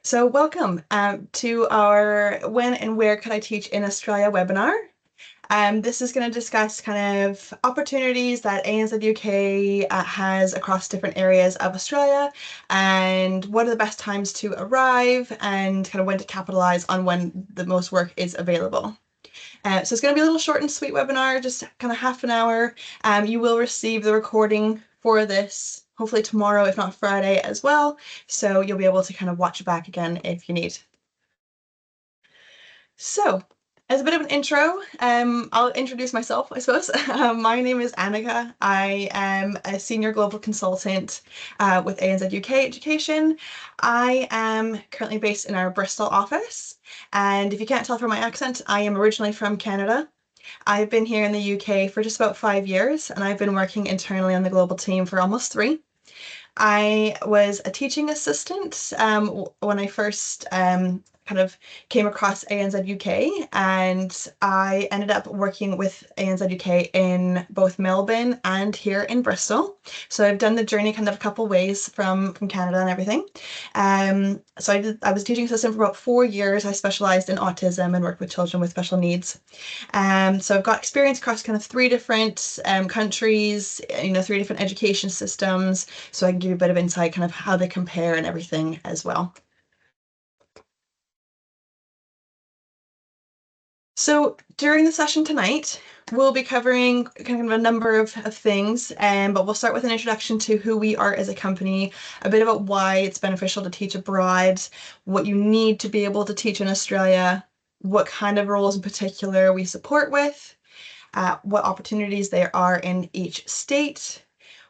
So welcome to our When and Where Could I Teach in Australia webinar. This is going to discuss kind of opportunities that ANZUK has across different areas of Australia and what are the best times to arrive and kind of when to capitalize on when the most work is available. So it's going to be a little short and sweet webinar, just kind of half an hour. You will receive the recording for this hopefully tomorrow, if not Friday as well. So you'll be able to kind of watch it back again if you need. So as a bit of an intro, I'll introduce myself, I suppose. My name is Annika. I am a senior global consultant with ANZUK Education. I am currently based in our Bristol office. And if you can't tell from my accent, I am originally from Canada. I've been here in the UK for just about 5 years, and I've been working internally on the global team for almost 3. I was a teaching assistant when I first kind of came across ANZUK, and I ended up working with ANZUK in both Melbourne and here in Bristol. So I've done the journey kind of a couple ways from Canada and everything. So I was a teaching assistant for about 4 years. I specialized in autism and worked with children with special needs. So I've got experience across kind of 3 different countries, 3 different education systems, so I can give you a bit of insight kind of how they compare and everything as well. So during the session tonight, we'll be covering kind of a number of things, but we'll start with an introduction to who we are as a company, a bit about why it's beneficial to teach abroad, what you need to be able to teach in Australia, what kind of roles in particular we support with, what opportunities there are in each state,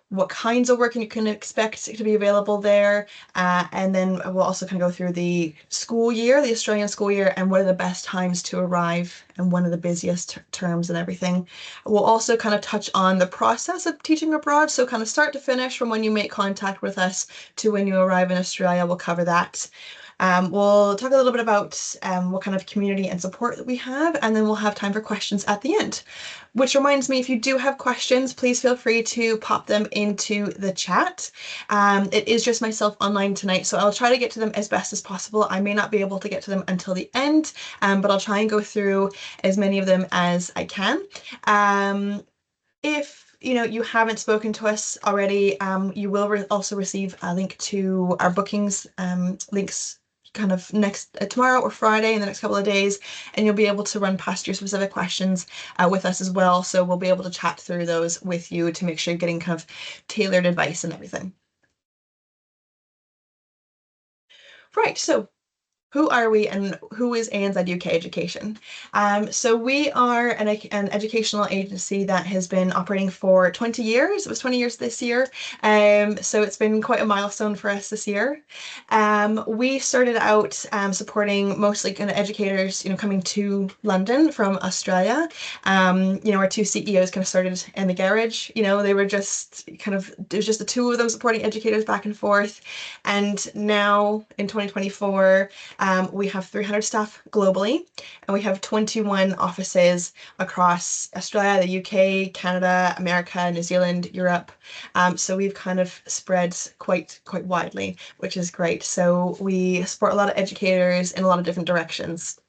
what kinds of work you can expect to be available there, and then we'll also kind of go through the school year, the Australian school year, and what are the best times to arrive and one of the busiest terms and everything. We'll also kind of touch on the process of teaching abroad, so kind of start to finish from when you make contact with us to when you arrive in Australia. We'll cover that. We'll talk a little bit about what kind of community and support that we have, and then we'll have time for questions at the end. Which reminds me, if you do have questions, please feel free to pop them into the chat. It is just myself online tonight, so I'll try to get to them as best as possible. I may not be able to get to them until the end, but I'll try and go through as many of them as I can. If you haven't spoken to us already, you will also receive a link to our bookings links kind of tomorrow or Friday in the next couple of days, and you'll be able to run past your specific questions with us as well. So we'll be able to chat through those with you to make sure you're getting kind of tailored advice and everything. Right, so who are we and who is ANZUK Education? So we are an educational agency that has been operating for 20 years. It was 20 years this year. So it's been quite a milestone for us this year. We started out supporting mostly kind of educators, coming to London from Australia. Our 2 CEOs kind of started in the garage. They were just it was just the 2 of them supporting educators back and forth. And now in 2024, we have 300 staff globally, and we have 21 offices across Australia, the UK, Canada, America, New Zealand, Europe. So we've kind of spread quite widely, which is great. So we support a lot of educators in a lot of different directions.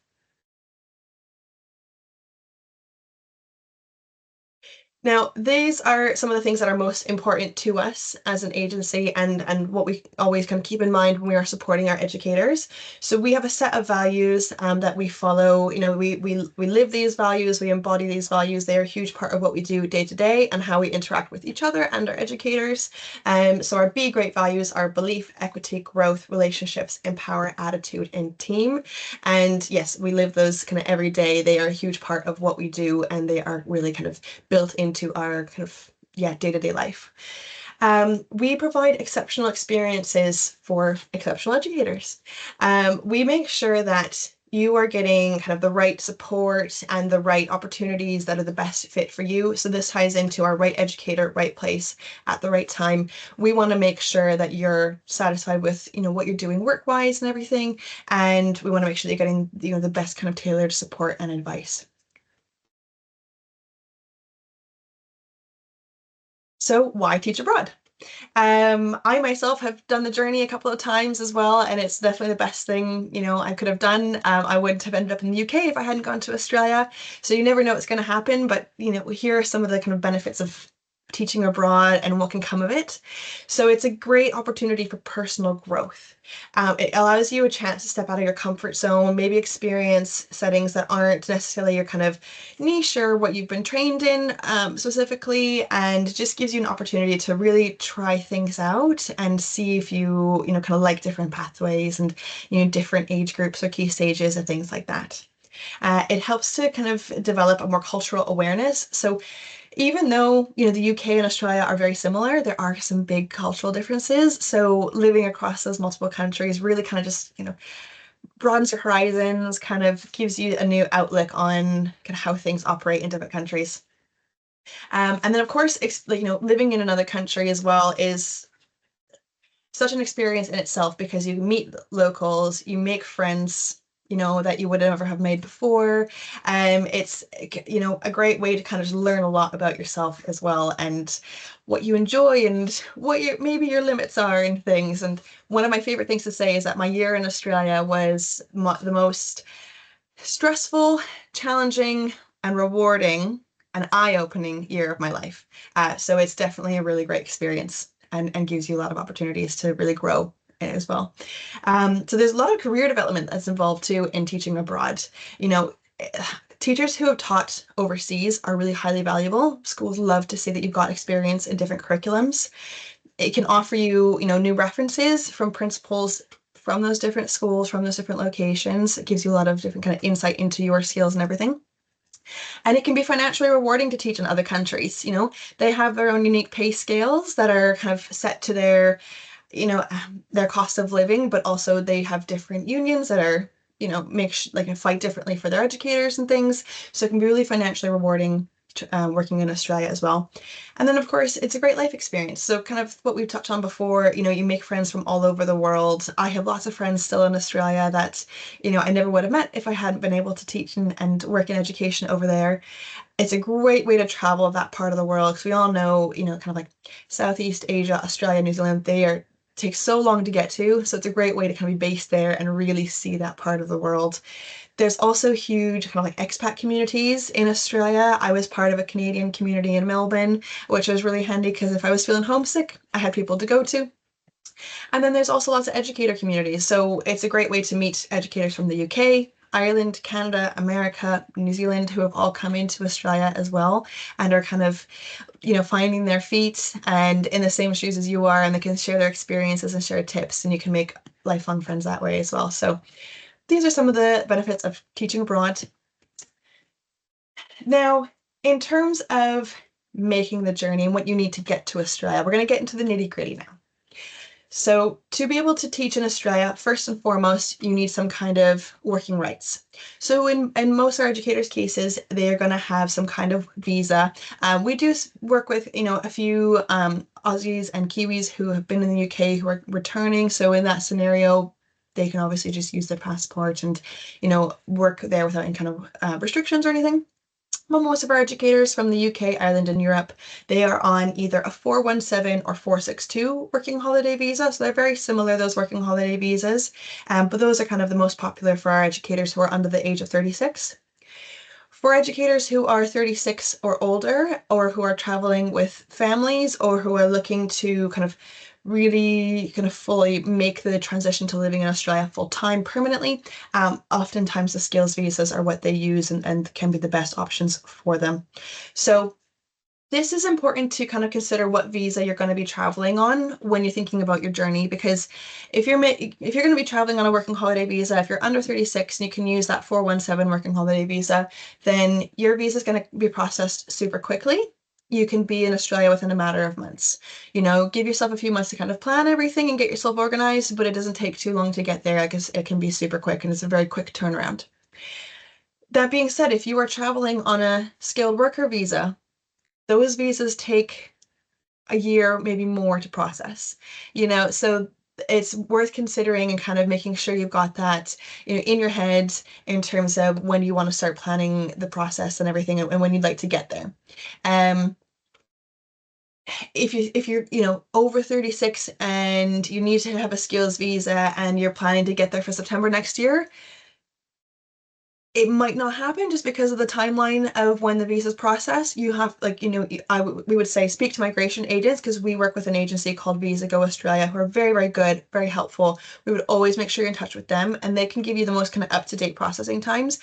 Now, these are some of the things that are most important to us as an agency and what we always kind of keep in mind when we are supporting our educators. So we have a set of values that we follow. We live these values, we embody these values. They are a huge part of what we do day to day and how we interact with each other and our educators. So our Be Great values are belief, equity, growth, relationships, empower, attitude, and team. And yes, we live those kind of every day. They are a huge part of what we do, and they are really kind of built into our kind of day-to-day life. We provide exceptional experiences for exceptional educators. We make sure that you are getting kind of the right support and the right opportunities that are the best fit for you. So this ties into our right educator, right place at the right time. We want to make sure that you're satisfied with, what you're doing work-wise and everything. And we want to make sure that you're getting, the best kind of tailored support and advice. So why teach abroad? I myself have done the journey a couple of times as well, and it's definitely the best thing, I could have done. I wouldn't have ended up in the UK if I hadn't gone to Australia. So you never know what's going to happen, but here are some of the kind of benefits of teaching abroad and what can come of it. So it's a great opportunity for personal growth. It allows you a chance to step out of your comfort zone, maybe experience settings that aren't necessarily your kind of niche or what you've been trained in specifically, and just gives you an opportunity to really try things out and see if you kind of like different pathways and different age groups or key stages and things like that. It helps to kind of develop a more cultural awareness. So even though the UK and Australia are very similar, there are some big cultural differences. So living across those multiple countries really kind of just broadens your horizons, kind of gives you a new outlook on kind of how things operate in different countries. And then, of course, living in another country as well is such an experience in itself because you meet locals, you make friends, that you would never have made before. It's, a great way to kind of learn a lot about yourself as well and what you enjoy and what maybe your limits are and things. And one of my favorite things to say is that my year in Australia was the most stressful, challenging, and rewarding and eye-opening year of my life. So it's definitely a really great experience and gives you a lot of opportunities to really grow as well. So there's a lot of career development that's involved too in teaching abroad. You know, teachers who have taught overseas are really highly valuable. Schools love to see that you've got experience in different curriculums. It can offer you, new references from principals from those different schools, from those different locations. It gives you a lot of different kind of insight into your skills and everything. And it can be financially rewarding to teach in other countries. They have their own unique pay scales that are kind of set to their cost of living, but also they have different unions that are, fight differently for their educators and things. So it can be really financially rewarding working in Australia as well. And then, of course, it's a great life experience. So, kind of what we've touched on before, you make friends from all over the world. I have lots of friends still in Australia that, I never would have met if I hadn't been able to teach and work in education over there. It's a great way to travel that part of the world because we all know, kind of like Southeast Asia, Australia, New Zealand, take so long to get to. So it's a great way to kind of be based there and really see that part of the world. There's also huge kind of like expat communities in Australia. I was part of a Canadian community in Melbourne, which was really handy because if I was feeling homesick, I had people to go to. And then there's also lots of educator communities. So it's a great way to meet educators from the UK, Ireland, Canada, America, New Zealand, who have all come into Australia as well and are kind of, finding their feet and in the same shoes as you are, and they can share their experiences and share tips, and you can make lifelong friends that way as well. So these are some of the benefits of teaching abroad. Now, in terms of making the journey and what you need to get to Australia, we're going to get into the nitty gritty now. So, to be able to teach in Australia, first and foremost, you need some kind of working rights. So, in most of our educators' cases, they are going to have some kind of visa. We do work with, a few Aussies and Kiwis who have been in the UK who are returning. So, in that scenario, they can obviously just use their passport and, work there without any kind of restrictions or anything. But most of our educators from the UK, Ireland, and Europe, they are on either a 417 or 462 working holiday visa. So they're very similar, those working holiday visas. But those are kind of the most popular for our educators who are under the age of 36. For educators who are 36 or older, or who are traveling with families, or who are looking to kind of really kind of fully make the transition to living in Australia full time permanently, oftentimes the skills visas are what they use and can be the best options for them. So this is important to kind of consider what visa you're going to be traveling on when you're thinking about your journey, because if you're going to be traveling on a working holiday visa, if you're under 36 and you can use that 417 working holiday visa, then your visa is going to be processed super quickly. You can be in Australia within a matter of months. Give yourself a few months to kind of plan everything and get yourself organized, but it doesn't take too long to get there. I guess it can be super quick and it's a very quick turnaround. That being said, if you are traveling on a skilled worker visa, those visas take a year, maybe more to process, so it's worth considering and kind of making sure you've got that, in your head in terms of when you want to start planning the process and everything and when you'd like to get there. if you're over 36 and you need to have a skills visa and you're planning to get there for September next year, it might not happen just because of the timeline of when the visa is processed. You have, like, we would say speak to migration agents, because we work with an agency called Visa Go Australia, who are very, very good, very helpful. We would always make sure you're in touch with them, and they can give you the most kind of up-to-date processing times.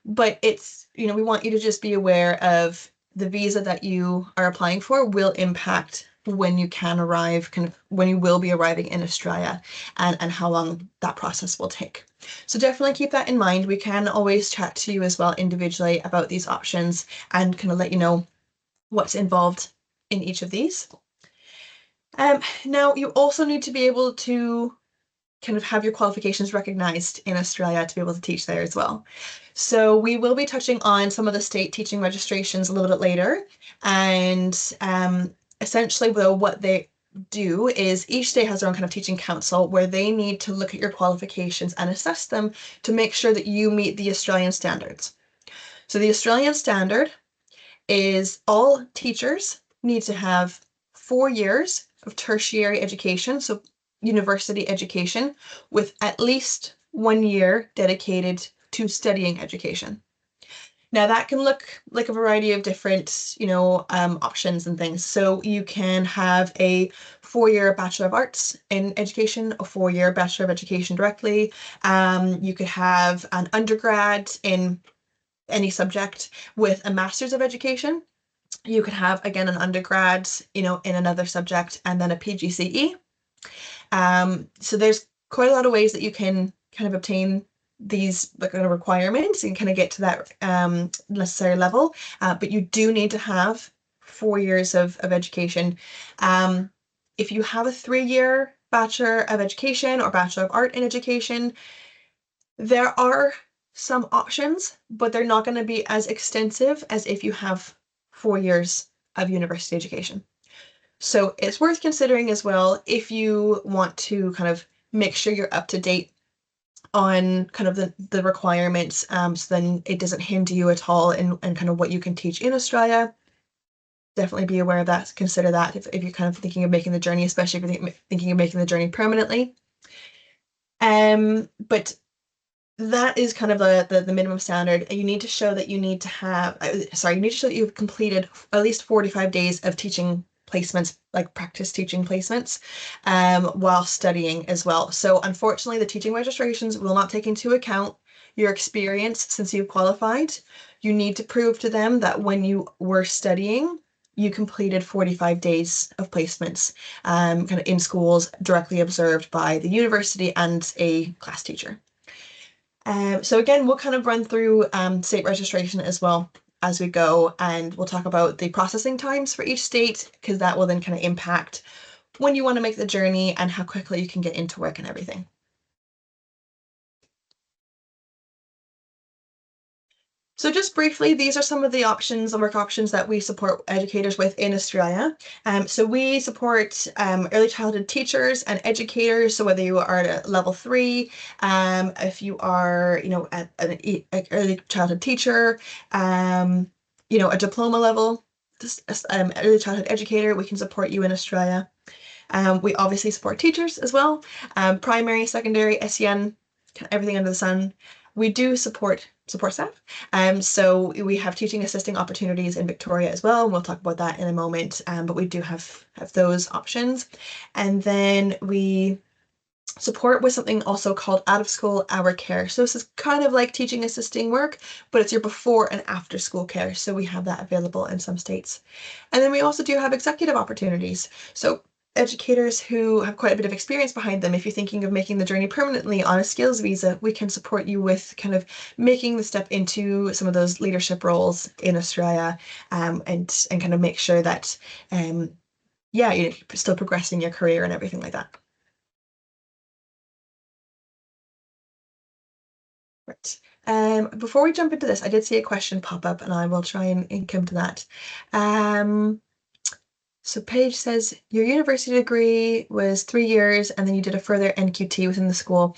But it's, we want you to just be aware of the visa that you are applying for will impact when you can arrive, kind of when you will be arriving in Australia, and how long that process will take. So definitely keep that in mind. We can always chat to you as well individually about these options and kind of let you know what's involved in each of these. Now, you also need to be able to kind of have your qualifications recognized in Australia to be able to teach there as well. So we will be touching on some of the state teaching registrations a little bit later. And essentially, though, what they do is each state has their own kind of teaching council where they need to look at your qualifications and assess them to make sure that you meet the Australian standards. So the Australian standard is all teachers need to have 4 years of tertiary education, so university education, with at least 1 year dedicated to studying education. Now that can look like a variety of different, options and things. So you can have a 4-year Bachelor of Arts in Education, a 4-year Bachelor of Education directly. You could have an undergrad in any subject with a Master's of Education. You could have, again, an undergrad, in another subject, and then a PGCE. So there's quite a lot of ways that you can kind of obtain these kind of requirements and kind of get to that necessary level. But you do need to have 4 years of education. If you have a 3-year Bachelor of Education or Bachelor of Art in Education, there are some options, but they're not going to be as extensive as if you have 4 years of university education. So it's worth considering as well if you want to kind of make sure you're up to date on kind of the requirements, so then it doesn't hinder you at all in kind of what you can teach in Australia. Definitely be aware of that. Consider that if you're kind of thinking of making the journey, especially if you're thinking of making the journey permanently. But that is kind of the minimum standard. You need to show that you need to have, you need to show that you've completed at least 45 days of teaching placements, like practice teaching placements, while studying as well. So unfortunately, the teaching registrations will not take into account your experience since you've qualified. You need to prove to them that when you were studying, you completed 45 days of placements, kind of in schools directly observed by the university and a class teacher. So again, we'll kind of run through state registration as well as we go, and we'll talk about the processing times for each state, because that will then kind of impact when you want to make the journey and how quickly you can get into work and everything. So just briefly, these are some of the options, the work options that we support educators with in Australia. So we support early childhood teachers and educators. So whether you are at level 3, if you are, at an early childhood teacher, a diploma level, early childhood educator, we can support you in Australia. We obviously support teachers as well, primary, secondary, SEN, everything under the sun. We do support staff. So we have teaching assisting opportunities in Victoria as well, and we'll talk about that in a moment. But we do have those options. And then we support with something also called out of school hour care. So this is kind of like teaching assisting work, but it's your before and after school care. So we have that available in some states. And then we also do have executive opportunities. So educators who have quite a bit of experience behind them, if you're thinking of making the journey permanently on a skills visa, we can support you with kind of making the step into some of those leadership roles in Australia, and kind of make sure that you're still progressing your career and everything like that. Right. Before we jump into this, I did see a question pop up, and I will try and come to that. So Paige says, your university degree was 3 years, and then you did a further NQT within the school.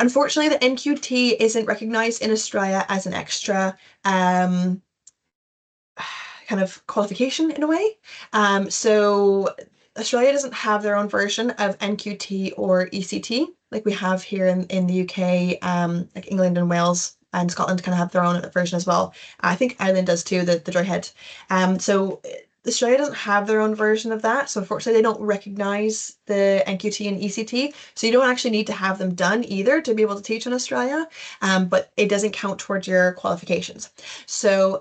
Unfortunately, the NQT isn't recognized in Australia as an extra. kind of qualification in a way. So Australia doesn't have their own version of NQT or ECT like we have here in the UK. Like England and Wales and Scotland kind of have their own version as well. I think Ireland does too, the dry head. So Australia doesn't have their own version of that, so unfortunately they don't recognize the NQT and ECT, so you don't actually need to have them done either to be able to teach in Australia, but it doesn't count towards your qualifications. So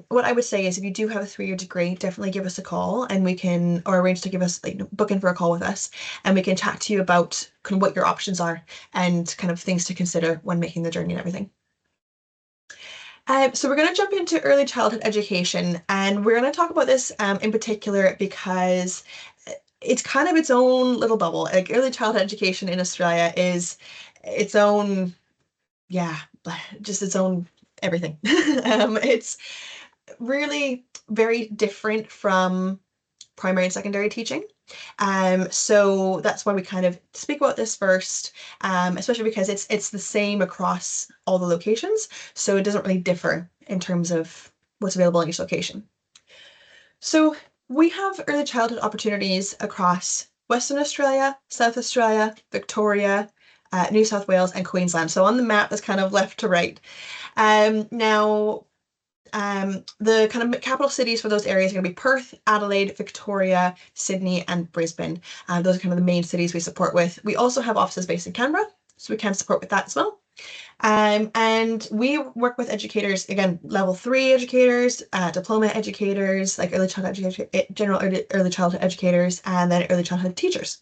what I would say is if you do have a 3-year degree, definitely give us a call and we can, or arrange to give us, like, book in for a call with us and we can chat to you about kind of what your options are and kind of things to consider when making the journey and everything. So we're going to jump into early childhood education, and we're going to talk about this in particular because it's kind of its own little bubble. Like early childhood education in Australia is its own, yeah, just its own everything. It's really very different from primary and secondary teaching. So that's why we kind of speak about this first, especially because it's the same across all the locations, so it doesn't really differ in terms of what's available in each location. So we have early childhood opportunities across Western Australia, South Australia, Victoria, New South Wales, and Queensland. So on the map, that's kind of left to right. Now, the kind of capital cities for those areas are going to be Perth, Adelaide, Victoria, Sydney, and Brisbane. Those are kind of the main cities we support with. We also have offices based in Canberra, so we can support with that as well. And we work with educators, again, level 3 educators, diploma educators, like early childhood educators, general early childhood educators, and then early childhood teachers.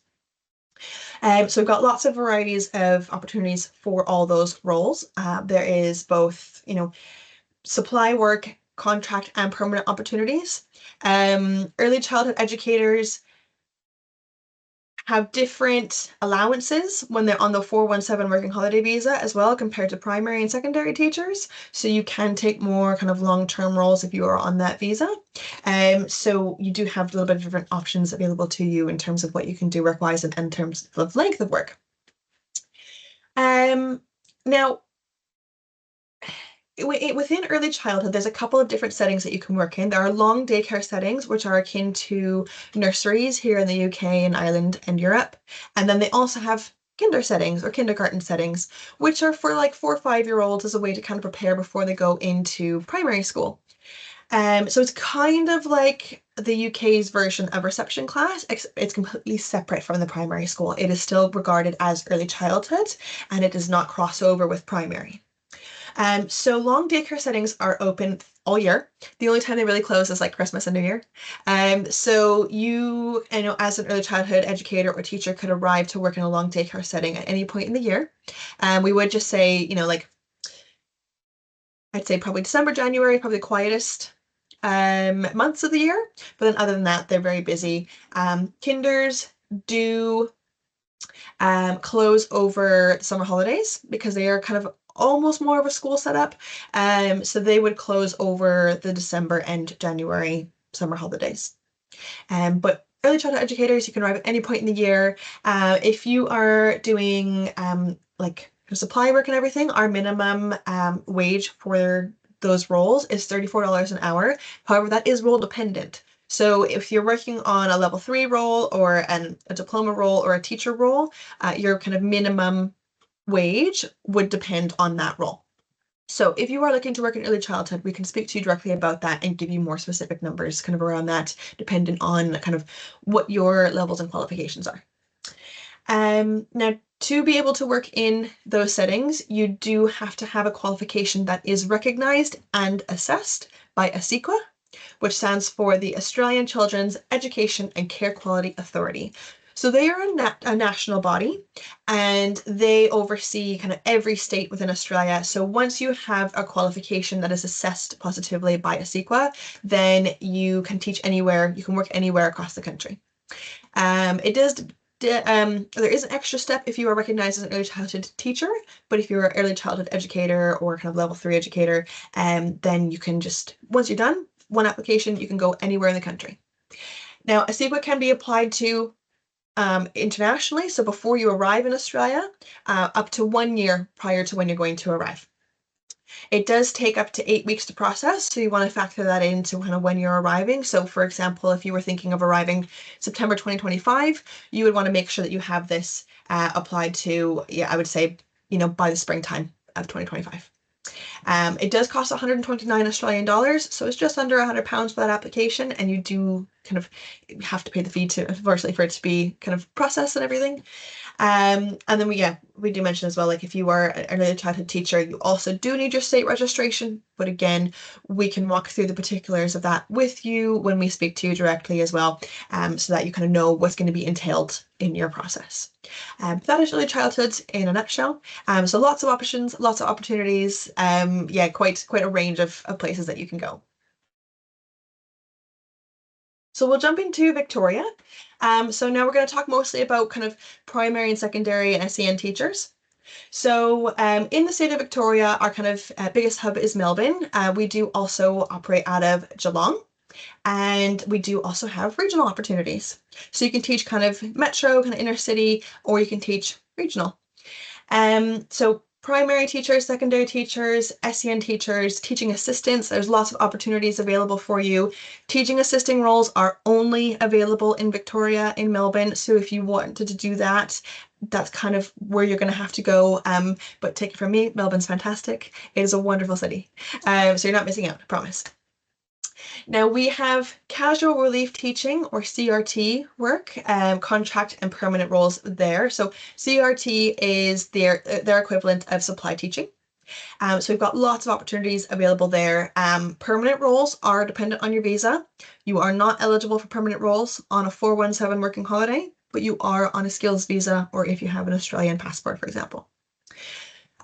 So we've got lots of varieties of opportunities for all those roles. There is both, supply work, contract, and permanent opportunities. Early childhood educators have different allowances when they're on the 417 working holiday visa as well compared to primary and secondary teachers. So you can take more kind of long-term roles if you are on that visa. So you do have a little bit of different options available to you in terms of what you can do work-wise and in terms of length of work. Now, within early childhood, there's a couple of different settings that you can work in. There are long daycare settings, which are akin to nurseries here in the UK and Ireland and Europe. And then they also have kinder settings or kindergarten settings, which are for like 4 or 5-year-olds as a way to kind of prepare before they go into primary school. So it's kind of like the UK's version of reception class. It's completely separate from the primary school. It is still regarded as early childhood, and it does not cross over with primary. So long daycare settings are open all year. The only time they really close is like Christmas and New Year. So you know, as an early childhood educator or teacher could arrive to work in a long daycare setting at any point in the year. We would just say, like, I'd say probably December, January, probably the quietest months of the year. But then other than that, they're very busy. Kinders do close over the summer holidays because they are kind of almost more of a school setup. So they would close over the December and January summer holidays. But early childhood educators, you can arrive at any point in the year. If you are doing like supply work and everything, our minimum wage for those roles is $34 an hour. However, that is role dependent. So if you're working on a level 3 role or a diploma role or a teacher role, your kind of minimum wage would depend on that role. So if you are looking to work in early childhood, we can speak to you directly about that and give you more specific numbers kind of around that, dependent on kind of what your levels and qualifications are. Now, to be able to work in those settings, you do have to have a qualification that is recognized and assessed by ASIQA, which stands for the Australian Children's Education and Care Quality Authority. So they are a national body and they oversee kind of every state within Australia. So once you have a qualification that is assessed positively by ASIQA, then you can teach anywhere, you can work anywhere across the country. There is an extra step if you are recognized as an early childhood teacher, but if you're an early childhood educator or kind of level 3 educator, then you can just, once you're done, one application, you can go anywhere in the country. Now, ASIQA can be applied to internationally, so before you arrive in Australia, up to 1 year prior to when you're going to arrive. It does take up to 8 weeks to process, so you want to factor that into kind of when you're arriving. So for example, if you were thinking of arriving September 2025, you would want to make sure that you have this applied to, yeah, I would say, by the springtime of 2025. It does cost 129 Australian dollars, so it's just under £100 for that application, and you do kind of have to pay the fee to, unfortunately, for it to be kind of processed and everything. And then we do mention as well, like if you are an early childhood teacher, you also do need your state registration. But again, we can walk through the particulars of that with you when we speak to you directly as well, so that you kind of know what's going to be entailed in your process. That is early childhood in a nutshell. So lots of options, lots of opportunities. Quite a range of places that you can go. So we'll jump into Victoria. So now we're going to talk mostly about kind of primary and secondary and SEN teachers. So in the state of Victoria, our kind of biggest hub is Melbourne. We do also operate out of Geelong, and we do also have regional opportunities. So you can teach kind of metro, kind of inner city, or you can teach regional. So primary teachers, secondary teachers, SEN teachers, teaching assistants, there's lots of opportunities available for you. Teaching assisting roles are only available in Victoria, in Melbourne. So if you wanted to do that, that's kind of where you're going to have to go. But take it from me, Melbourne's fantastic. It is a wonderful city. So you're not missing out, I promise. Now we have casual relief teaching, or CRT work, contract and permanent roles there. So CRT is their equivalent of supply teaching. So we've got lots of opportunities available there. Permanent roles are dependent on your visa. You are not eligible for permanent roles on a 417 working holiday, but you are on a skills visa, or if you have an Australian passport, for example.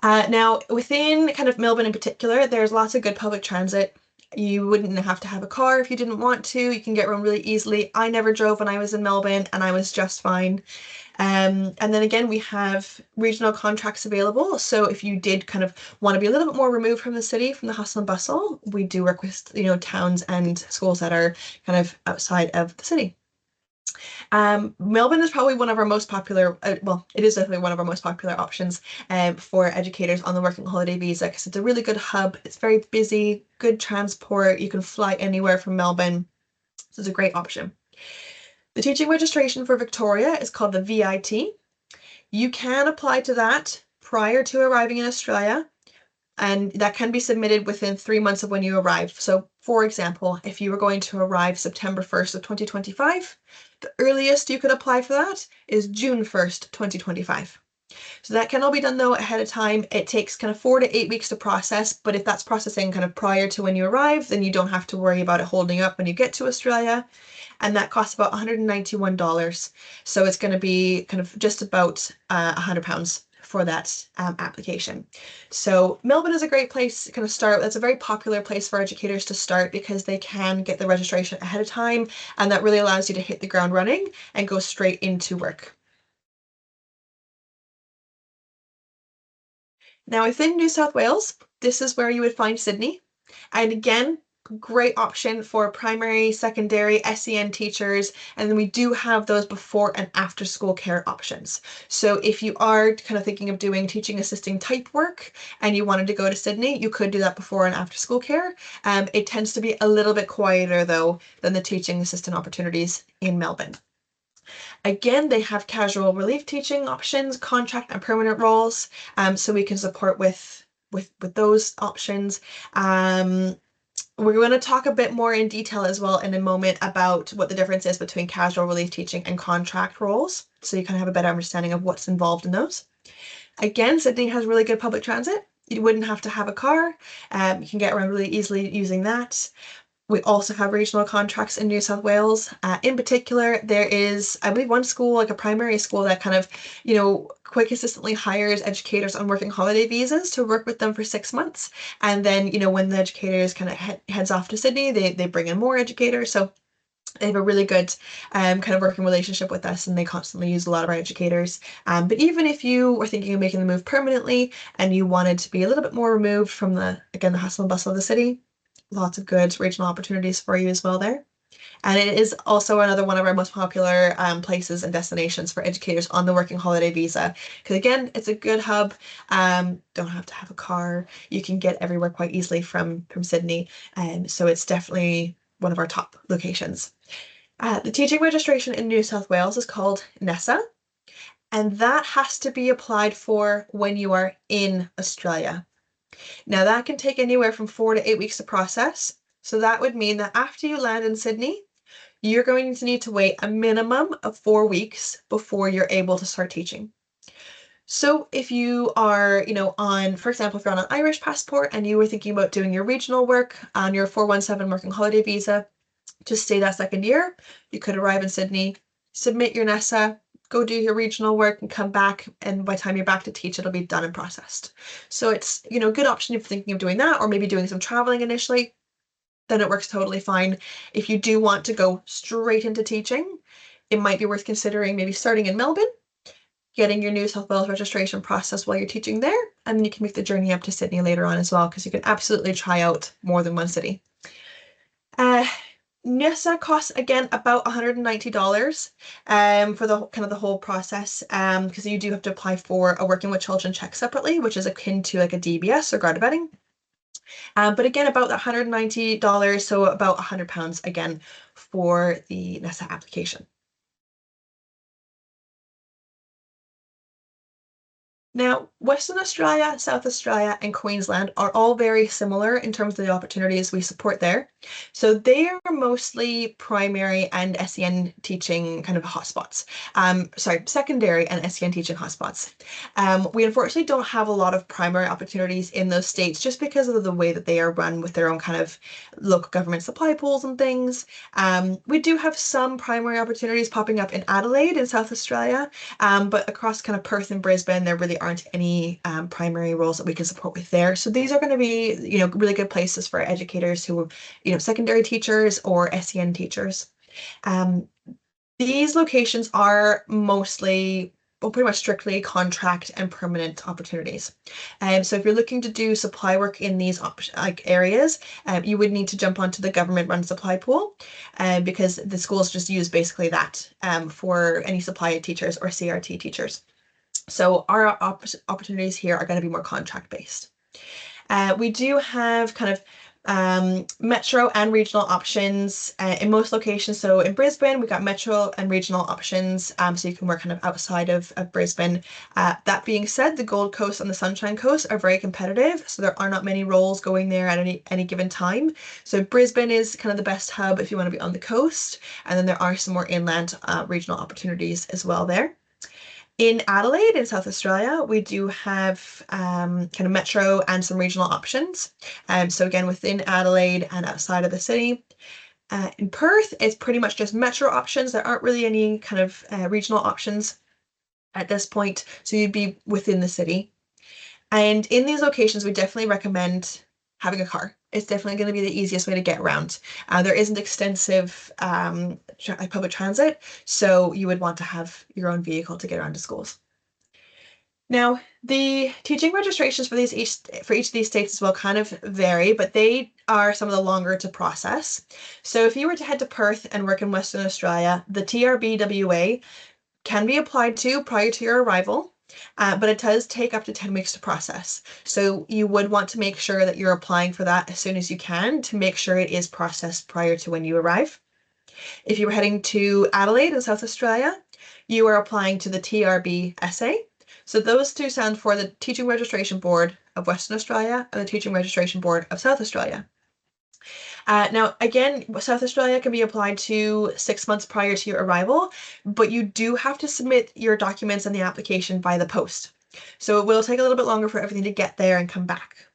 Now, within kind of Melbourne in particular, there's lots of good public transit. You wouldn't have to have a car if you didn't want to. You can get around really easily. I never drove when I was in Melbourne, and I was just fine. And then again, we have regional contracts available. So if you did kind of want to be a little bit more removed from the city, from the hustle and bustle, we do work with, towns and schools that are kind of outside of the city. Melbourne is probably one of our most popular, it is definitely one of our most popular options for educators on the working holiday visa, because it's a really good hub. It's very busy, good transport. You can fly anywhere from Melbourne. So it's a great option. The teaching registration for Victoria is called the VIT. You can apply to that prior to arriving in Australia, and that can be submitted within 3 months of when you arrive. So for example, if you were going to arrive September 1st of 2025, the earliest you could apply for that is June 1st, 2025. So that can all be done though ahead of time. It takes kind of 4 to 8 weeks to process, but if that's processing kind of prior to when you arrive, then you don't have to worry about it holding up when you get to Australia. And that costs about $191. So it's going to be kind of just about £100 for that application. So Melbourne is a great place to kind of start. That's a very popular place for educators to start, because they can get the registration ahead of time, and that really allows you to hit the ground running and go straight into work. Now within New South Wales, this is where you would find Sydney. And again, great option for primary, secondary, SEN teachers. And then we do have those before and after school care options. So if you are kind of thinking of doing teaching assisting type work and you wanted to go to Sydney, you could do that before and after school care. It tends to be a little bit quieter though than the teaching assistant opportunities in Melbourne. Again, they have casual relief teaching options, contract and permanent roles, so we can support with those options. We're going to talk a bit more in detail as well in a moment about what the difference is between casual relief teaching and contract roles, so you kind of have a better understanding of what's involved in those. Again, Sydney has really good public transit. You wouldn't have to have a car. You can get around really easily using that. We also have regional contracts in New South Wales. In particular, there is, I believe, one school, like a primary school, that kind of, quite consistently hires educators on working holiday visas to work with them for 6 months. And then, when the educators kind of heads off to Sydney, they bring in more educators. So they have a really good kind of working relationship with us, and they constantly use a lot of our educators. But even if you were thinking of making the move permanently and you wanted to be a little bit more removed from the hustle and bustle of the city, lots of good regional opportunities for you as well there. And it is also another one of our most popular places and destinations for educators on the working holiday visa. Because again, it's a good hub. Don't have to have a car. You can get everywhere quite easily from Sydney. So it's definitely one of our top locations. The teaching registration in New South Wales is called NESA, and that has to be applied for when you are in Australia. Now, that can take anywhere from 4 to 8 weeks to process. So that would mean that after you land in Sydney, you're going to need to wait a minimum of 4 weeks before you're able to start teaching. So if you are, on, for example, if you're on an Irish passport and you were thinking about doing your regional work on your 417 working holiday visa to stay that second year, you could arrive in Sydney, submit your NESA, go do your regional work and come back, and by the time you're back to teach, it'll be done and processed. So it's, a good option if you're thinking of doing that, or maybe doing some traveling initially, then it works totally fine. If you do want to go straight into teaching, it might be worth considering maybe starting in Melbourne, getting your New South Wales registration process while you're teaching there, and then you can make the journey up to Sydney later on as well, because you can absolutely try out more than one city. NESA costs again about $190 for the whole process, because you do have to apply for a working with children check separately, which is akin to like a DBS or guard vetting. But again, about that $190, so about £100 again for the NESA application. Now, Western Australia, South Australia, and Queensland are all very similar in terms of the opportunities we support there. So they are mostly primary and SEN teaching kind of hotspots. Secondary and SEN teaching hotspots. We unfortunately don't have a lot of primary opportunities in those states just because of the way that they are run with their own kind of local government supply pools and things. We do have some primary opportunities popping up in Adelaide in South Australia, but across kind of Perth and Brisbane, there really aren't any primary roles that we can support with there. So these are going to be, really good places for educators who, secondary teachers or SEN teachers. These locations are mostly, well, pretty much strictly contract and permanent opportunities. So if you're looking to do supply work in these areas, you would need to jump onto the government-run supply pool, because the schools just use basically that for any supply teachers or CRT teachers. So our opportunities here are going to be more contract based. We do have kind of metro and regional options in most locations. So in Brisbane, we've got metro and regional options, so you can work kind of outside of Brisbane. That being said, the Gold Coast and the Sunshine Coast are very competitive, so there are not many roles going there at any given time. So Brisbane is kind of the best hub if you want to be on the coast, and then there are some more inland regional opportunities as well there. In Adelaide, in South Australia, we do have kind of metro and some regional options. So again, within Adelaide and outside of the city. In Perth, it's pretty much just metro options. There aren't really any kind of regional options at this point, so you'd be within the city. And in these locations, we definitely recommend having a car. It's definitely going to be the easiest way to get around. There isn't extensive public transit, so you would want to have your own vehicle to get around to schools. Now, the teaching registrations for each of these states as well kind of vary, but they are some of the longer to process. So if you were to head to Perth and work in Western Australia, the TRBWA can be applied to prior to your arrival. But it does take up to 10 weeks to process. So you would want to make sure that you're applying for that as soon as you can to make sure it is processed prior to when you arrive. If you were heading to Adelaide in South Australia, you are applying to the TRBSA. So those two stand for the Teaching Registration Board of Western Australia and the Teaching Registration Board of South Australia. Now, again, South Australia can be applied to 6 months prior to your arrival, but you do have to submit your documents and the application by the post. So it will take a little bit longer for everything to get there and come back.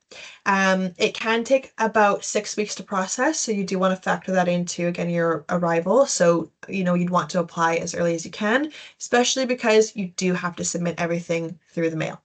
It can take about 6 weeks to process, so you do want to factor that into, again, your arrival. So, you'd want to apply as early as you can, especially because you do have to submit everything through the mail.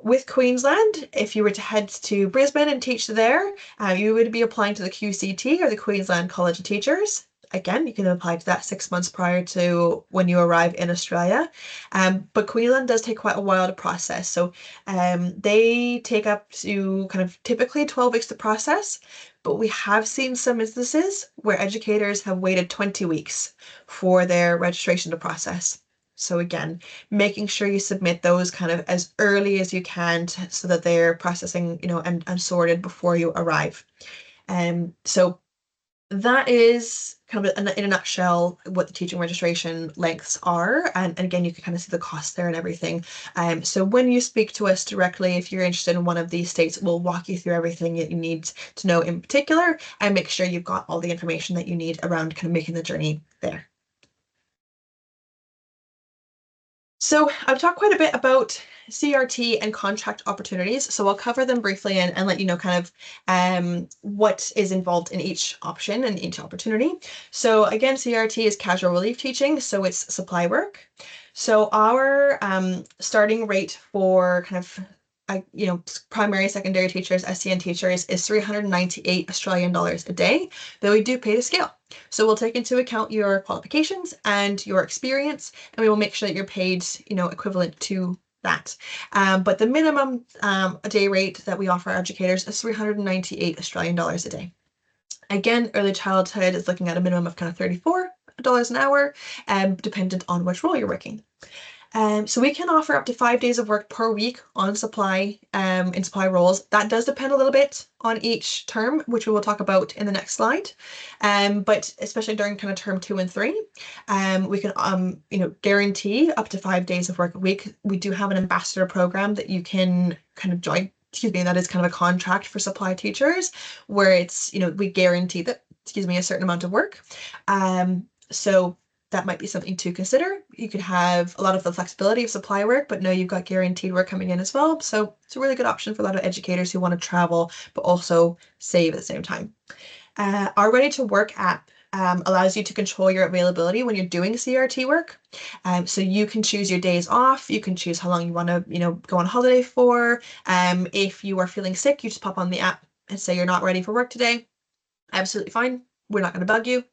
With Queensland, if you were to head to Brisbane and teach there, you would be applying to the QCT or the Queensland College of Teachers. again, you can apply to that 6 months prior to when you arrive in Australia. But Queensland does take quite a while to process. So they take up to kind of typically 12 weeks to process, but we have seen some instances where educators have waited 20 weeks for their registration to process. So again, making sure you submit those kind of as early as you can so that they're processing, and sorted before you arrive. So that is kind of in a nutshell what the teaching registration lengths are. And again, you can kind of see the cost there and everything. So when you speak to us directly, if you're interested in one of these states, we'll walk you through everything that you need to know in particular and make sure you've got all the information that you need around kind of making the journey there. So I've talked quite a bit about CRT and contract opportunities. So I'll cover them briefly and let you know kind of what is involved in each option and each opportunity. So again, CRT is casual relief teaching, so it's supply work. So our starting rate for kind of primary, secondary teachers, SCN teachers is 398 Australian dollars a day, though we do pay to scale. So we'll take into account your qualifications and your experience, and we will make sure that you're paid, equivalent to that. But the minimum a day rate that we offer our educators is 398 Australian dollars a day. Again, early childhood is looking at a minimum of kind of $34 an hour, dependent on which role you're working. So we can offer up to 5 days of work per week on supply, in supply roles. That does depend a little bit on each term, which we will talk about in the next slide. But especially during kind of term 2 and 3, we can, guarantee up to 5 days of work a week. We do have an ambassador program that you can kind of join. That is kind of a contract for supply teachers where it's, we guarantee that, a certain amount of work. So that might be something to consider. You could have a lot of the flexibility of supply work, but know you've got guaranteed work coming in as well. So it's a really good option for a lot of educators who want to travel, but also save at the same time. Our Ready to Work app allows you to control your availability when you're doing CRT work. So you can choose your days off. You can choose how long you want to, go on holiday for. If you are feeling sick, you just pop on the app and say you're not ready for work today. Absolutely fine. We're not going to bug you.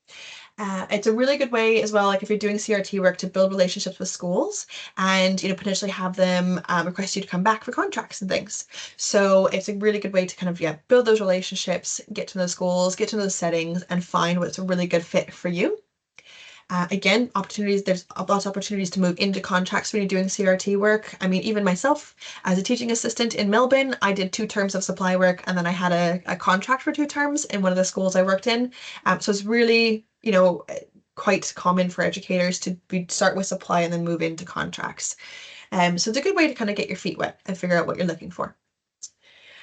It's a really good way as well, like if you're doing CRT work, to build relationships with schools and potentially have them request you to come back for contracts and things. So it's a really good way to kind of build those relationships, get to know schools, get to know the settings, and find what's a really good fit for you. Again, there's lots of opportunities to move into contracts when you're doing CRT work. I mean, even myself, as a teaching assistant in Melbourne, I did 2 terms of supply work, and then I had a contract for 2 terms in one of the schools I worked in. So it's really, quite common for educators to start with supply and then move into contracts. So it's a good way to kind of get your feet wet and figure out what you're looking for.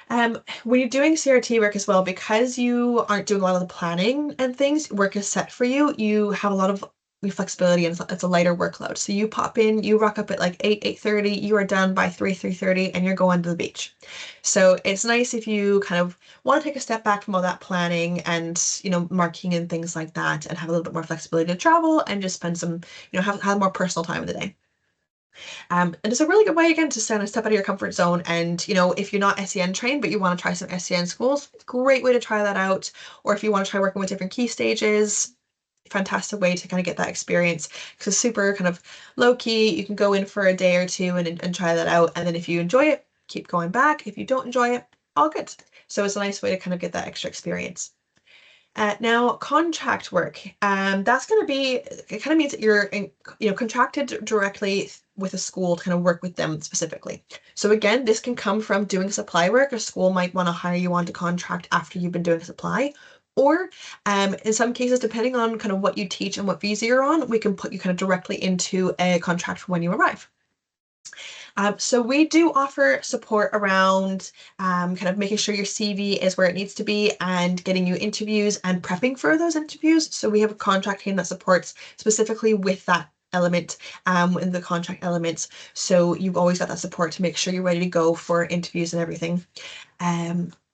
When you're doing CRT work as well, because you aren't doing a lot of the planning and things, work is set for you. You have a lot of flexibility and it's a lighter workload. So you pop in, you rock up at like 8:30, you are done by 3:30, and you're going to the beach. So it's nice if you kind of want to take a step back from all that planning and, marking and things like that, and have a little bit more flexibility to travel and just spend some, have more personal time in the day. And it's a really good way, again, to step out of your comfort zone. And, if you're not SEN trained, but you want to try some SEN schools, it's a great way to try that out. Or if you want to try working with different key stages, fantastic way to kind of get that experience, because it's super kind of low key. You can go in for a day or two and try that out. And then if you enjoy it, keep going back. If you don't enjoy it, all good. So it's a nice way to kind of get that extra experience. Now, contract work, that's going to be, it kind of means that you're, contracted directly with a school to kind of work with them specifically. So again, this can come from doing supply work. A school might want to hire you on to contract after you've been doing supply. Or in some cases, depending on kind of what you teach and what visa you're on, we can put you kind of directly into a contract for when you arrive. So we do offer support around kind of making sure your CV is where it needs to be and getting you interviews and prepping for those interviews. So we have a contract team that supports specifically with that element, in the contract elements. So you've always got that support to make sure you're ready to go for interviews and everything.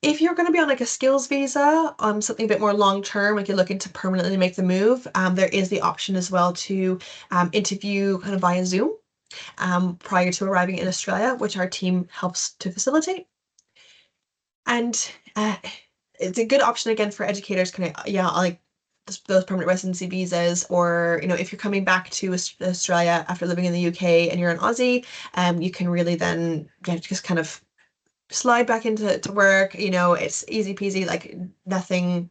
If you're going to be on like a skills visa, something a bit more long term, like you're looking to permanently make the move, there is the option as well to interview kind of via Zoom prior to arriving in Australia, which our team helps to facilitate. And it's a good option again for educators, kind of, like those permanent residency visas, or if you're coming back to Australia after living in the UK and you're an Aussie, you can really then just kind of slide back into work. It's easy peasy, like nothing,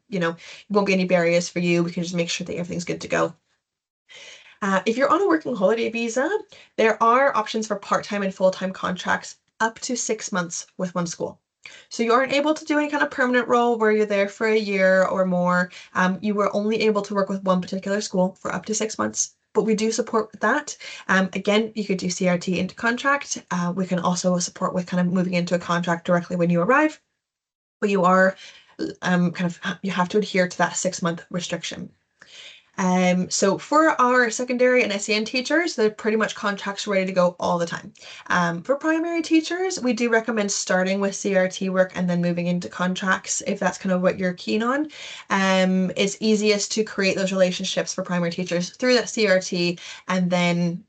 won't be any barriers for you. We can just make sure that everything's good to go. If you're on a working holiday visa, there are options for part-time and full-time contracts up to 6 months with one school. So you aren't able to do any kind of permanent role where you're there for a year or more. You were only able to work with one particular school for up to 6 months, but we do support that. Again, you could do CRT into contract. We can also support with kind of moving into a contract directly when you arrive, but you are you have to adhere to that 6-month restriction. So for our secondary and SEN teachers, they're pretty much contracts ready to go all the time. For primary teachers, we do recommend starting with CRT work and then moving into contracts if that's kind of what you're keen on. It's easiest to create those relationships for primary teachers through that CRT, and then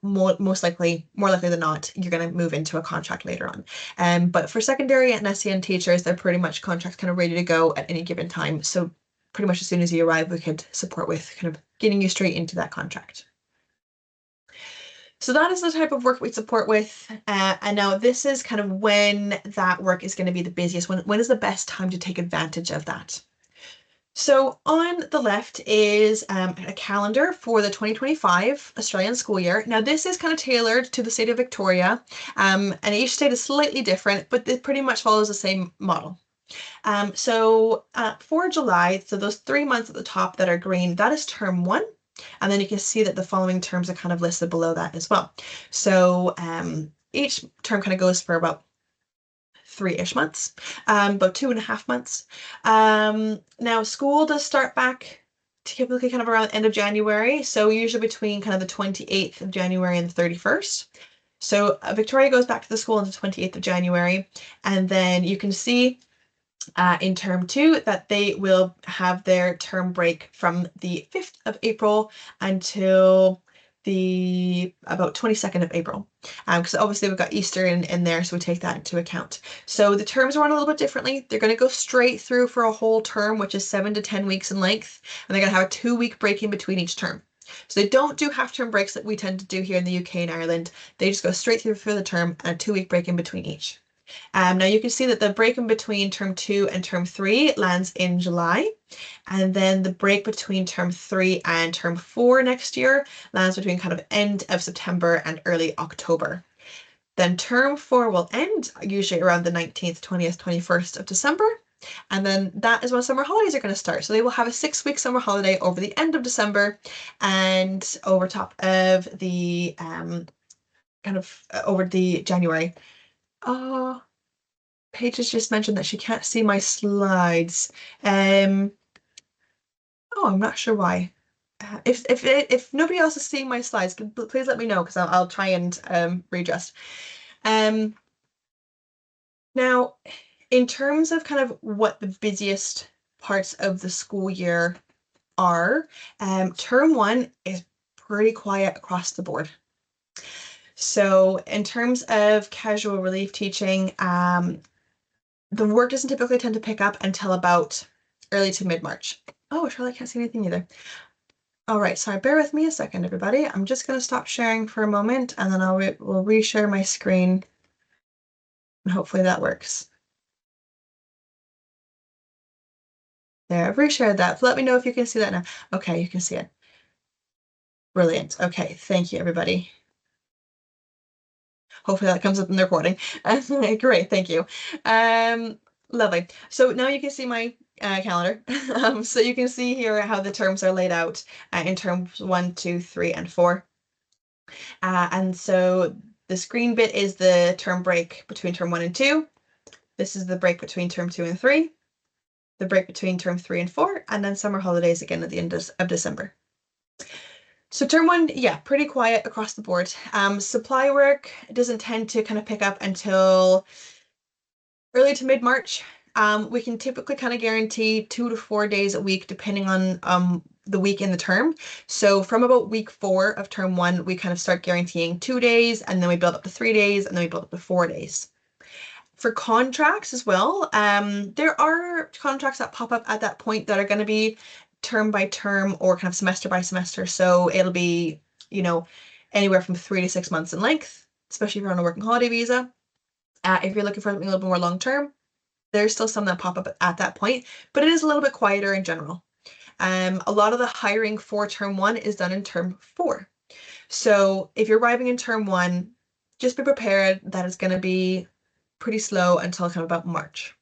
more likely than not, you're going to move into a contract later on. But for secondary and SEN teachers, they're pretty much contracts kind of ready to go at any given time. So pretty much as soon as you arrive, we could support with kind of getting you straight into that contract. So that is the type of work we support with. And now this is kind of when that work is going to be the busiest. When is the best time to take advantage of that? So on the left is a calendar for the 2025 Australian school year. Now this is kind of tailored to the state of Victoria, and each state is slightly different, but it pretty much follows the same model. So for July, so those 3 months at the top that are green, that is term 1. And then you can see that the following terms are kind of listed below that as well. So each term kind of goes for about 3-ish months, about 2.5 months. Now school does start back typically kind of around the end of January. So usually between kind of the 28th of January and the 31st. So Victoria goes back to the school on the 28th of January. And then you can see in term 2 that they will have their term break from the 5th of April until the about 22nd of April, because obviously we've got Easter in there, so we take that into account. So the terms run a little bit differently. They're going to go straight through for a whole term, which is 7 to 10 weeks in length, and they're going to have a 2-week break in between each term. So they don't do half-term breaks that we tend to do here in the UK and Ireland. They just go straight through for the term and a 2-week break in between each. Now you can see that the break in between term 2 and term 3 lands in July, and then the break between term 3 and term 4 next year lands between kind of end of September and early October. Then term 4 will end usually around the 19th, 20th, 21st of December, and then that is when summer holidays are going to start. So they will have a 6-week summer holiday over the end of December and over top of the over the January. Paige has just mentioned that she can't see my slides. Oh, I'm not sure why. If nobody else is seeing my slides, please let me know, because I'll try and readjust. Now, in terms of kind of what the busiest parts of the school year are, term 1 is pretty quiet across the board. So in terms of casual relief teaching, the work doesn't typically tend to pick up until about early to mid-March. Oh, Charlotte can't see anything either. All right, sorry, bear with me a second, everybody. I'm just going to stop sharing for a moment, and then we'll reshare my screen, and hopefully that works. There, I've reshared that. Let me know if you can see that now. Okay, you can see it. Brilliant. Okay, thank you, everybody. Hopefully that comes up in the recording. Great, thank you. Lovely. So now you can see my calendar. So you can see here how the terms are laid out in terms 1, 2, 3, and 4. And so this green bit is the term break between term 1 and 2. This is the break between term 2 and 3. The break between term 3 and 4, and then summer holidays again at the end of December. So term 1, yeah, pretty quiet across the board. Supply work doesn't tend to kind of pick up until early to mid-March. We can typically kind of guarantee 2 to 4 days a week, depending on the week in the term. So from about week 4 of term 1, we kind of start guaranteeing 2 days, and then we build up to 3 days, and then we build up to 4 days. For contracts as well, there are contracts that pop up at that point that are going to be term by term or kind of semester by semester. So it'll be, anywhere from 3 to 6 months in length, especially if you're on a working holiday visa. If you're looking for something a little bit more long term, there's still some that pop up at that point, but it is a little bit quieter in general. A lot of the hiring for term 1 is done in term 4. So if you're arriving in term 1, just be prepared that it's going to be pretty slow until kind of about March.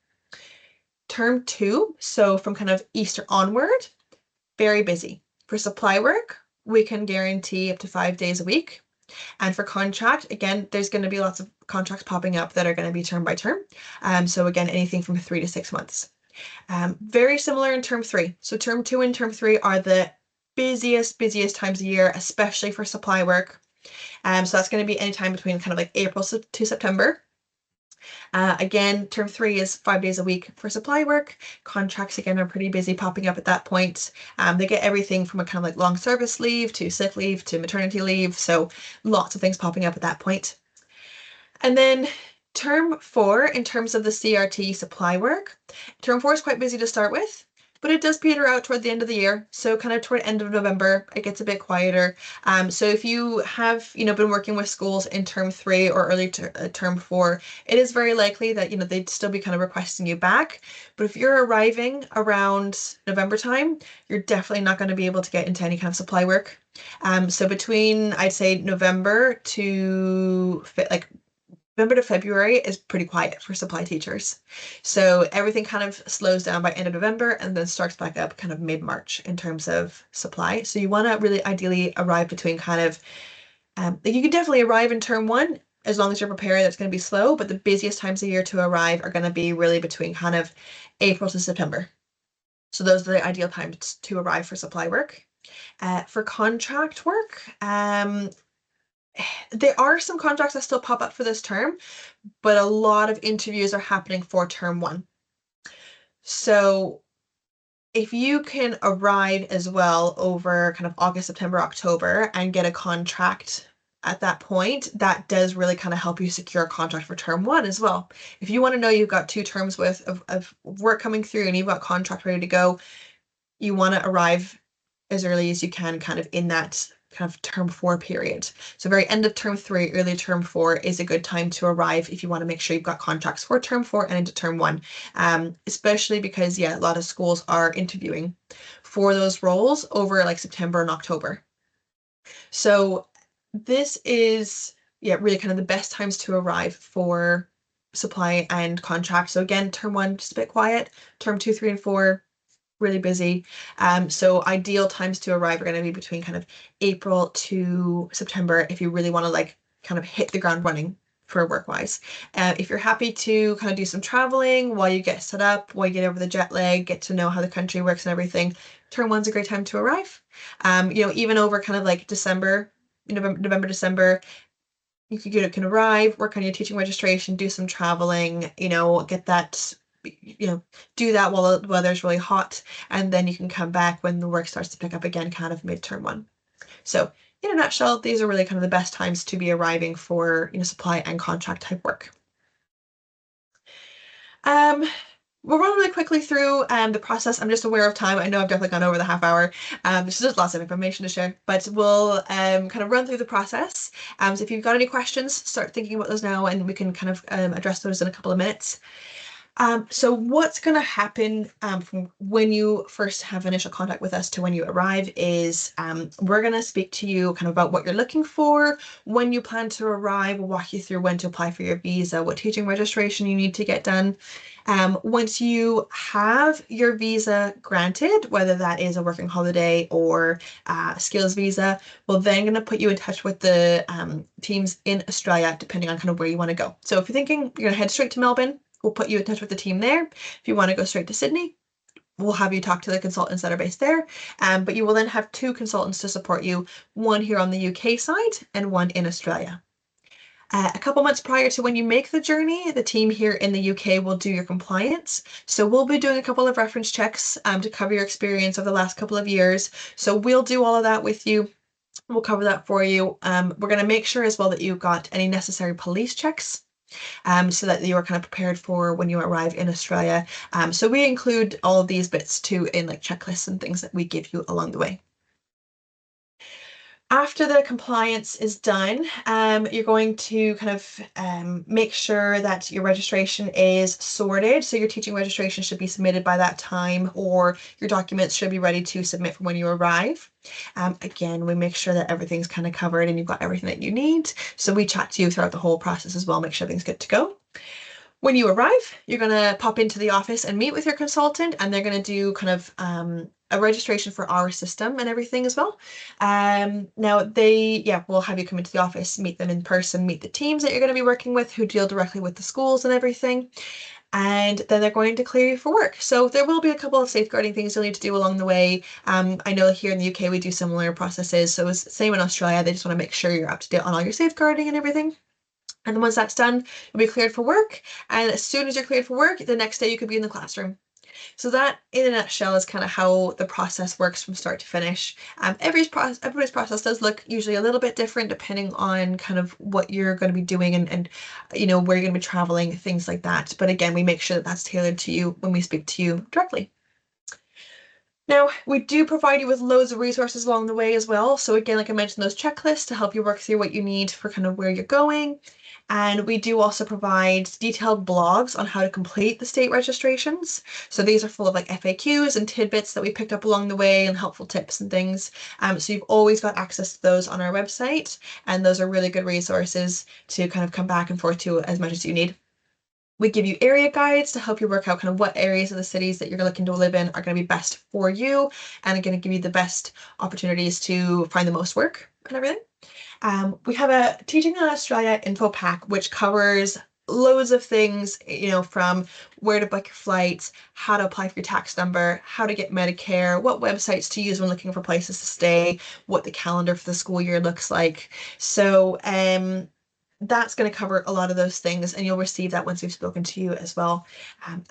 Term 2, so from kind of Easter onward, very busy. For supply work, we can guarantee up to 5 days a week. And for contract, again, there's going to be lots of contracts popping up that are going to be term by term. So again, anything from 3 to 6 months. Very similar in term 3. So term 2 and term 3 are the busiest times of year, especially for supply work. So that's going to be any time between kind of like April to September. Again, term 3 is 5 days a week for supply work. Contracts, again, are pretty busy popping up at that point. They get everything from a kind of like long service leave to sick leave to maternity leave. So lots of things popping up at that point. And then term 4, in terms of the CRT supply work, term 4 is quite busy to start with, but it does peter out toward the end of the year. So kind of toward the end of November, it gets a bit quieter. So if you have, been working with schools in term 3 or early term 4, it is very likely that, they'd still be kind of requesting you back. But if you're arriving around November time, you're definitely not going to be able to get into any kind of supply work. So between, I'd say, November to February is pretty quiet for supply teachers. So everything kind of slows down by end of November and then starts back up kind of mid-March in terms of supply. So you want to really ideally arrive between kind of, you can definitely arrive in term 1 as long as you're prepared. That's going to be slow, but the busiest times of year to arrive are going to be really between kind of April to September. So those are the ideal times to arrive for supply work. For contract work, there are some contracts that still pop up for this term, but a lot of interviews are happening for term 1. So if you can arrive as well over kind of August, September, October and get a contract at that point, that does really kind of help you secure a contract for term 1 as well. If you want to know you've got 2 terms worth of work coming through and you've got contract ready to go, you want to arrive as early as you can kind of in that kind of term 4 period. So very end of term 3, early term 4 is a good time to arrive if you want to make sure you've got contracts for term 4 and into term 1, especially because, a lot of schools are interviewing for those roles over like September and October. So this is, really kind of the best times to arrive for supply and contract. So again, term 1, just a bit quiet. Term 2, 3, and 4, really busy. So ideal times to arrive are going to be between kind of April to September if you really want to like kind of hit the ground running for work-wise. If you're happy to kind of do some traveling while you get set up, while you get over the jet lag, get to know how the country works and everything, term 1's a great time to arrive. Even over kind of like December, November, December, you can arrive, work on your teaching registration, do some traveling, get that, do that while the weather's really hot, and then you can come back when the work starts to pick up again, kind of mid-term 1. So in a nutshell, these are really kind of the best times to be arriving for, supply and contract type work. We'll run really quickly through the process. I'm just aware of time. I know I've definitely gone over the half hour. There's just lots of information to share, but we'll kind of run through the process. So if you've got any questions, start thinking about those now, and we can kind of address those in a couple of minutes. So what's going to happen from when you first have initial contact with us to when you arrive is we're going to speak to you kind of about what you're looking for, when you plan to arrive. We'll walk you through when to apply for your visa, what teaching registration you need to get done. Once you have your visa granted, whether that is a working holiday or a skills visa, we're then going to put you in touch with the teams in Australia, depending on kind of where you want to go. So if you're thinking you're going to head straight to Melbourne, we'll put you in touch with the team there. If you want to go straight to Sydney, we'll have you talk to the consultants that are based there. But you will then have 2 consultants to support you, one here on the UK side and one in Australia. A couple months prior to when you make the journey, the team here in the UK will do your compliance. So we'll be doing a couple of reference checks to cover your experience over the last couple of years. So we'll do all of that with you. We'll cover that for you. We're going to make sure as well that you've got any necessary police checks so that you are kind of prepared for when you arrive in Australia. So we include all of these bits too in like checklists and things that we give you along the way. After the compliance is done, you're going to kind of make sure that your registration is sorted. So your teaching registration should be submitted by that time, or your documents should be ready to submit for when you arrive. Again, we make sure that everything's kind of covered and you've got everything that you need. So we chat to you throughout the whole process as well, make sure everything's good to go. When you arrive, you're going to pop into the office and meet with your consultant, and they're going to do kind of a registration for our system and everything as well. Now will have you come into the office, meet them in person, meet the teams that you're going to be working with who deal directly with the schools and everything. And then they're going to clear you for work. So there will be a couple of safeguarding things you'll need to do along the way. I know here in the UK we do similar processes, so it's the same in Australia. They just want to make sure you're up to date on all your safeguarding and everything. And then once that's done, you'll be cleared for work. And as soon as you're cleared for work, the next day you could be in the classroom. So that, in a nutshell, is kind of how the process works from start to finish. Everybody's process does look usually a little bit different depending on kind of what you're going to be doing and where you're going to be traveling, things like that. But again, we make sure that that's tailored to you when we speak to you directly. Now, we do provide you with loads of resources along the way as well. So again, like I mentioned, those checklists to help you work through what you need for kind of where you're going. And we do also provide detailed blogs on how to complete the state registrations. So these are full of like FAQs and tidbits that we picked up along the way and helpful tips and things. So you've always got access to those on our website. And those are really good resources to kind of come back and forth to as much as you need. We give you area guides to help you work out kind of what areas of the cities that you're looking to live in are going to be best for you and are going to give you the best opportunities to find the most work and everything. We have a Teaching in Australia info pack, which covers loads of things, from where to book your flights, how to apply for your tax number, how to get Medicare, what websites to use when looking for places to stay, what the calendar for the school year looks like. So, that's going to cover a lot of those things, and you'll receive that once we've spoken to you as well.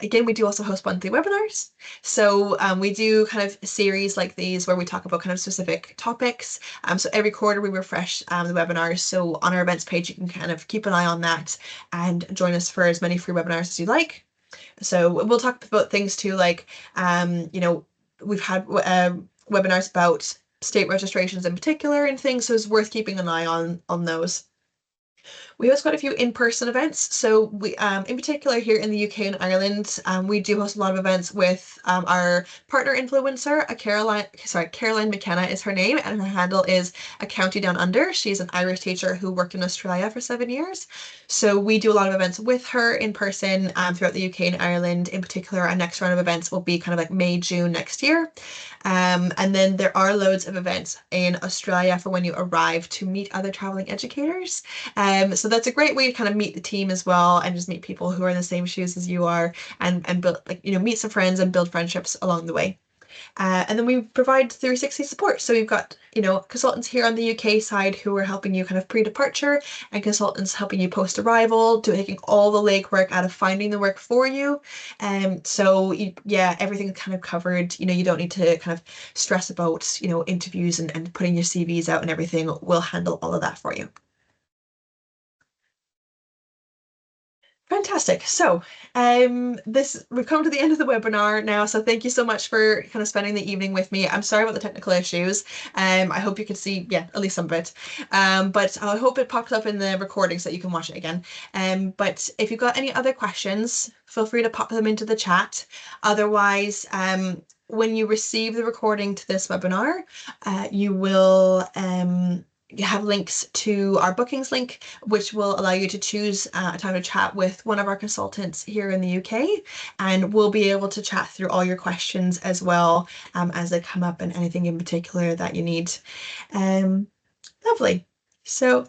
Again, we do also host monthly webinars. So we do kind of series like these where we talk about kind of specific topics. So every quarter we refresh the webinars. So on our events page, you can kind of keep an eye on that and join us for as many free webinars as you like. So we'll talk about things too, like, we've had webinars about state registrations in particular and things, so it's worth keeping an eye on those. We also got a few in-person events. So we, in particular here in the UK and Ireland, we do host a lot of events with our partner influencer, Caroline McKenna is her name, and her handle is A County Down Under. She's an Irish teacher who worked in Australia for 7 years. So we do a lot of events with her in person throughout the UK and Ireland. In particular, our next round of events will be kind of like May, June next year. And then there are loads of events in Australia for when you arrive to meet other traveling educators. So that's a great way to kind of meet the team as well and just meet people who are in the same shoes as you are and build, meet some friends and build friendships along the way. And then we provide 360 support. So we've got, consultants here on the UK side who are helping you kind of pre-departure, and consultants helping you post-arrival, taking all the legwork out of finding the work for you. So everything's kind of covered. You don't need to kind of stress about, interviews and putting your CVs out and everything. We'll handle all of that for you. Fantastic. So, we've come to the end of the webinar now. So thank you so much for kind of spending the evening with me. I'm sorry about the technical issues. I hope you could see, at least some of it. But I hope it pops up in the recording so that you can watch it again. But if you've got any other questions, feel free to pop them into the chat. Otherwise, when you receive the recording to this webinar, you will have links to our bookings link, which will allow you to choose a time to chat with one of our consultants here in the UK, and we'll be able to chat through all your questions as well as they come up and anything in particular that you need. Lovely. So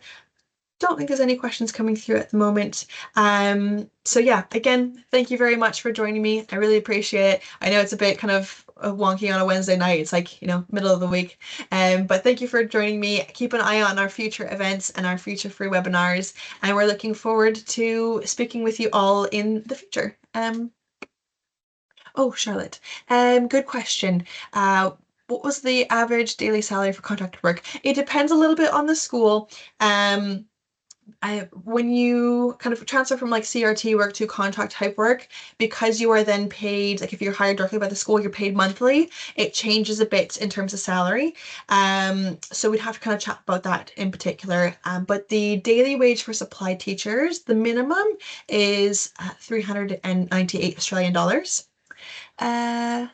don't think there's any questions coming through at the moment. Again, thank you very much for joining me. I really appreciate it. I know it's a bit kind of wonky on a Wednesday night. It's like, middle of the week. But thank you for joining me. Keep an eye on our future events and our future free webinars. And we're looking forward to speaking with you all in the future. Charlotte, good question. What was the average daily salary for contracted work? It depends a little bit on the school. when you kind of transfer from like CRT work to contract type work, because you are then paid, like if you're hired directly by the school, you're paid monthly, it changes a bit in terms of salary. So we'd have to kind of chat about that in particular. But the daily wage for supply teachers, the minimum is 398 Australian dollars. Uh,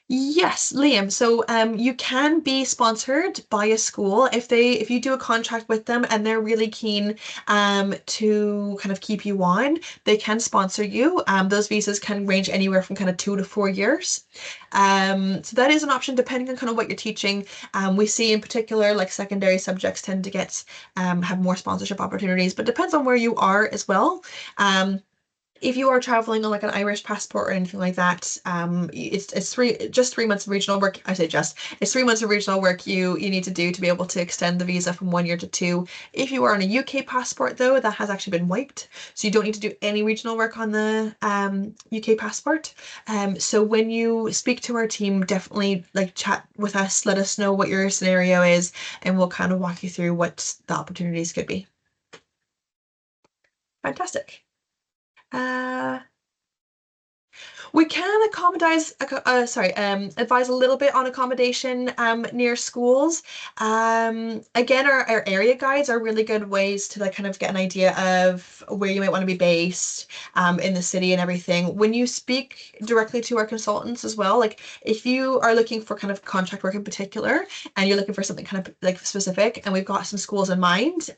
Yes, Liam. So you can be sponsored by a school if you do a contract with them and they're really keen to kind of keep you on, they can sponsor you. Those visas can range anywhere from kind of 2 to 4 years. So that is an option depending on kind of what you're teaching. We see in particular like secondary subjects tend to get have more sponsorship opportunities, but depends on where you are as well. If you are traveling on like an Irish passport or anything like that, it's just 3 months of regional work. I say just it's 3 months of regional work you need to do to be able to extend the visa from 1 year to two. If you are on a UK passport though, that has actually been wiped, so you don't need to do any regional work on the UK passport. So when you speak to our team, definitely like chat with us, let us know what your scenario is, and we'll kind of walk you through what the opportunities could be. Fantastic. Uh, We can advise a little bit on accommodation near schools. Again, our area guides are really good ways to like kind of get an idea of where you might want to be based in the city and everything. When you speak directly to our consultants as well, like if you are looking for kind of contract work in particular and you're looking for something kind of like specific, and we've got some schools in mind,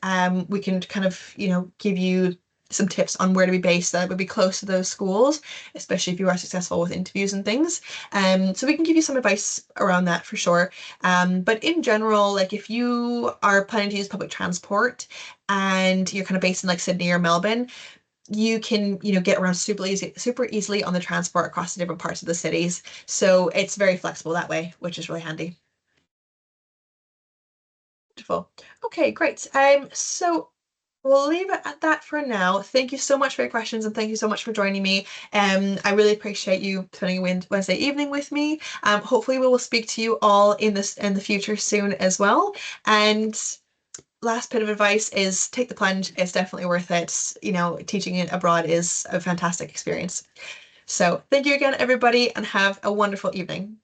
we can kind of, give you some tips on where to be based that would be close to those schools, especially if you are successful with interviews and things. So we can give you some advice around that for sure. But in general, like if you are planning to use public transport and you're kind of based in like Sydney or Melbourne, you can, get around super easily on the transport across the different parts of the cities. So it's very flexible that way, which is really handy. Wonderful. Okay, great. So we'll leave it at that for now. Thank you so much for your questions and thank you so much for joining me. I really appreciate you spending a Wednesday evening with me. Hopefully we will speak to you all in the future soon as well. And last bit of advice is take the plunge. It's definitely worth it. Teaching it abroad is a fantastic experience. So thank you again, everybody, and have a wonderful evening.